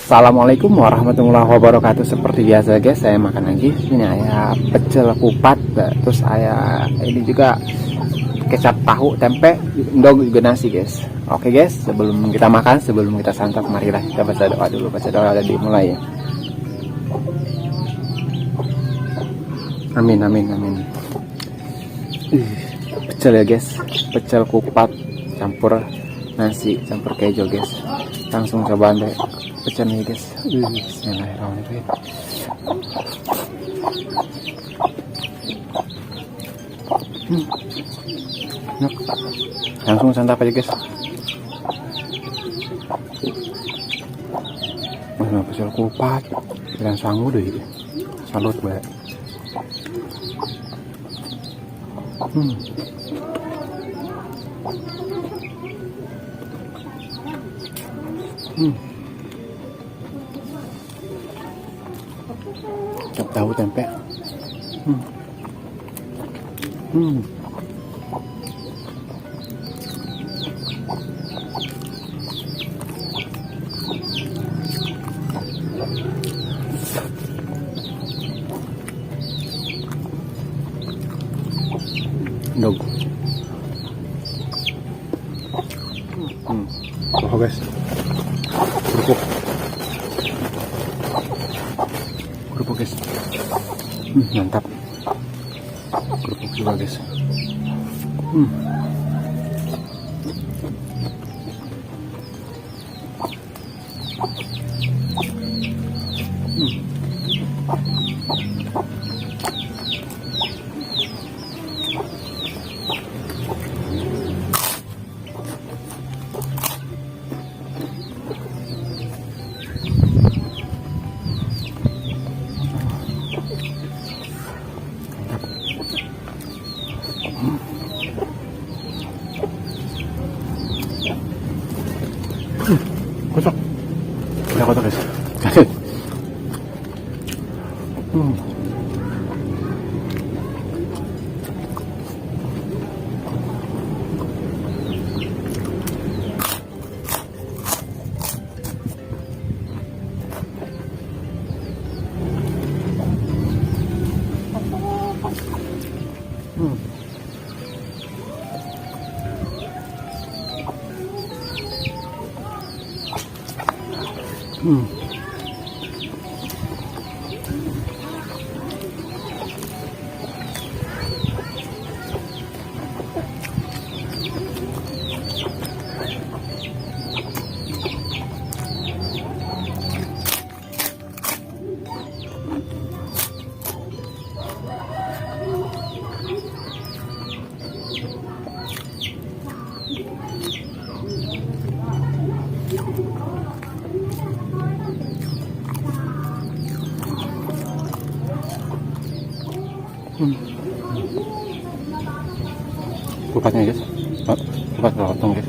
Assalamualaikum warahmatullahi wabarakatuh. Seperti biasa guys, saya makan lagi. Ini ayah pecel kupat, terus ayah ini juga kecap tahu, tempe, endog juga nasi guys. Oke guys, sebelum kita makan, sebelum kita santap, marilah kita baca doa dulu. Baca doa ada dimulai ya. Amin amin amin. Pecel ya guys, pecel kupat campur nasi, campur kejo guys. Langsung coba deh pecel nih guys. Bismillahirrahmanirrahim. Langsung santap aja guys. Mana pecel kupat dan sangu deh. Salut banget. Kecap tahu tempe. Dog. Oh guys. Kerupuk. Kerupuk guys. Mantap. Kerupuk juga guys. Kocok. Udah kotor guys. Kasih. Kupatnya guys, kupat potong guys.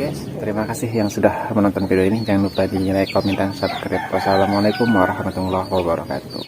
Guys, terima kasih yang sudah menonton video ini. Jangan lupa di like, komen, dan subscribe. Wassalamualaikum warahmatullahi wabarakatuh.